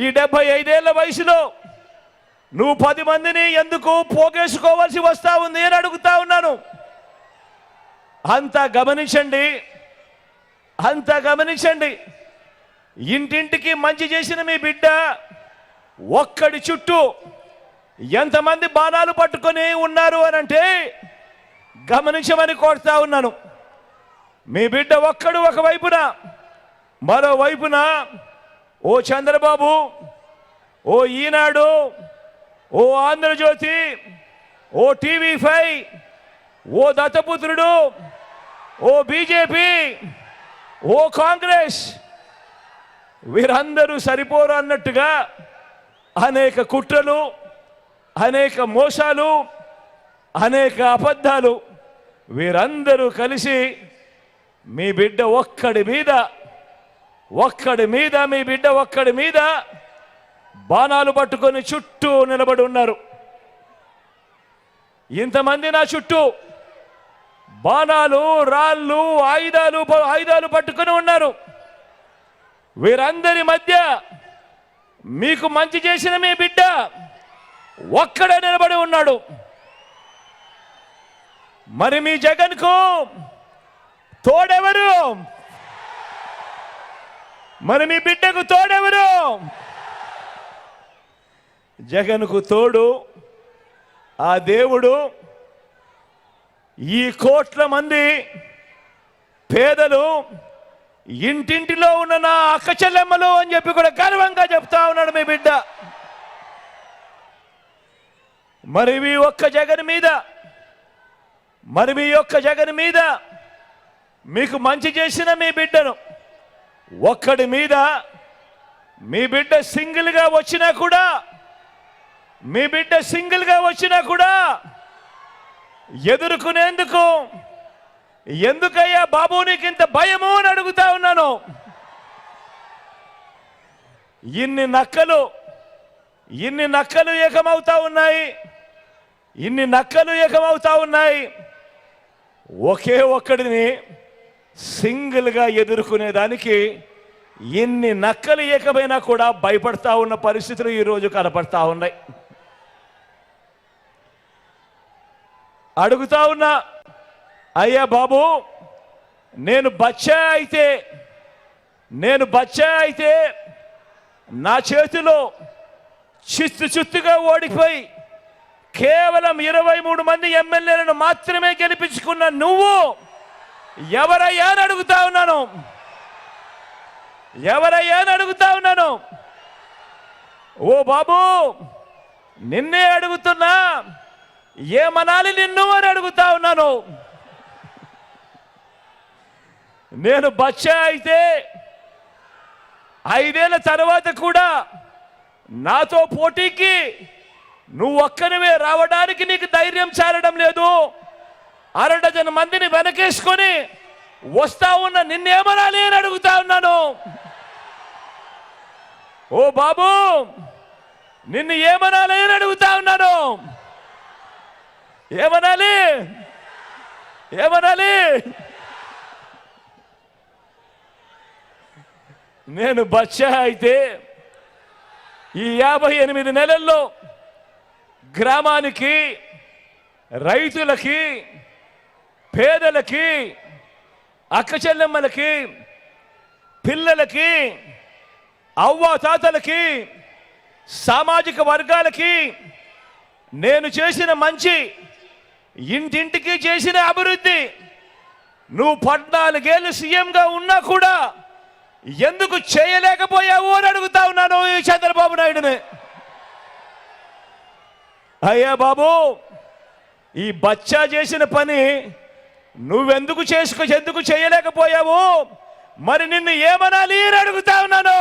ఈ 75 ఏళ్ల వయసులో నువ్వు 10 మందిని ఎందుకు పోగేసుకోవాల్సి వస్తా ఉంది అని అడుగుతా ఉన్నాను. అంతా గమనించండి, అంతా గమనించండి. ఇంటింటికి మంచి చేసిన మీ బిడ్డ ఒక్కడి చుట్టూ ఎంతమంది బాణాలు పట్టుకొని ఉన్నారు అని అంటే గమనించమని కోరుతా ఉన్నాను. మీ బిడ్డ ఒక్కడు ఒకవైపున, మరోవైపున ఓ చంద్రబాబు, ఓ ఈనాడు, ఓ ఆంధ్రజ్యోతి, ఓ టీవీ5, ఓ దత్తపుత్రుడు, ఓ బీజేపీ, ఓ కాంగ్రెస్, వీరందరూ సరిపోరు అన్నట్టుగా అనేక కుట్రలు, అనేక మోసాలు, అనేక అబద్ధాలు, వీరందరూ కలిసి మీ బిడ్డ ఒక్కడి మీద బాణాలు పట్టుకొని చుట్టూ నిలబడి ఉన్నారు. ఇంతమంది నా చుట్టూ బాణాలు, రాళ్ళు, ఆయుధాలు పట్టుకొని ఉన్నారు. వీరందరి మధ్య మీకు మంచి చేసిన మీ బిడ్డ ఒక్కడే నిలబడి ఉన్నాడు. మరి మీ జగన్కు తోడెవరు? మరి మీ బిడ్డకు తోడెవరు? జగన్కు తోడు ఆ దేవుడు ఈ కోట్ల మంది పేదలు, ఇంటింటిలో ఉన్న నా అక్క చెల్లెమ్మలు అని చెప్పి కూడా గర్వంగా చెప్తా ఉన్నాడు మీ బిడ్డ. మరి మీ ఒక్క జగన్ మీద మీకు మంచి చేసిన మీ బిడ్డను ఒక్కడి మీద మీ బిడ్డ సింగిల్గా వచ్చినా కూడా ఎదుర్కొనేందుకు ఎందుకయ్యా బాబు నీకు ఇంత భయము అని అడుగుతా ఉన్నాను. ఇన్ని నక్కలు ఏకమవుతా ఉన్నాయి. ఒకే ఒక్కడిని సింగిల్గా ఎదుర్కొనేదానికి ఎన్ని నక్కలు ఏకమైనా కూడా భయపడతా ఉన్న పరిస్థితులు ఈరోజు కనపడతా ఉన్నాయి. అడుగుతా ఉన్నా, అయ్యా బాబు, నేను బచ్చా అయితే నా చేతిలో చిత్తుగా ఓడిపోయి కేవలం 23 మంది ఎమ్మెల్యేలను మాత్రమే గెలిపించుకున్న నువ్వు ఎవరయ్యా అని అడుగుతా ఉన్నాను. ఓ బాబు, నిన్నే అడుగుతున్నా, ఏమనాలి నిన్ను అని అడుగుతా ఉన్నాను. నేను బచ్చా అయితే 5 ఏళ్ల తర్వాత కూడా నాతో పోటీకి నువ్వు ఒక్కనివే రావడానికి నీకు ధైర్యం చాలడం లేదు. 6 డజన్ మందిని వెనకేసుకొని వస్తా ఉన్న నిన్నేమనాలి అని అడుగుతా ఉన్నాను. ఓ బాబు, నిన్ను ఏమనాలి అని అడుగుతా ఉన్నాను. ఏమనాలి? నేను బచ్చా అయితే ఈ 58 నెలల్లో గ్రామానికి, రైతులకి, పేదలకి, అక్క చెల్లెమ్మలకి, పిల్లలకి, అవ్వాతాతలకి, సామాజిక వర్గాలకి నేను చేసిన మంచి, ఇంటింటికి చేసిన అభివృద్ధి నువ్వు 14 ఏళ్ళు సీఎంగా ఉన్నా కూడా ఎందుకు చేయలేకపోయావు అని అడుగుతా ఉన్నాను ఈ చంద్రబాబు నాయుడుని. అయ్యా బాబు, ఈ బచ్చా చేసిన పని నువ్వెందుకు చేయలేకపోయావు? మరి నిన్ను ఏమనాలి అని అడుగుతా ఉన్నాను.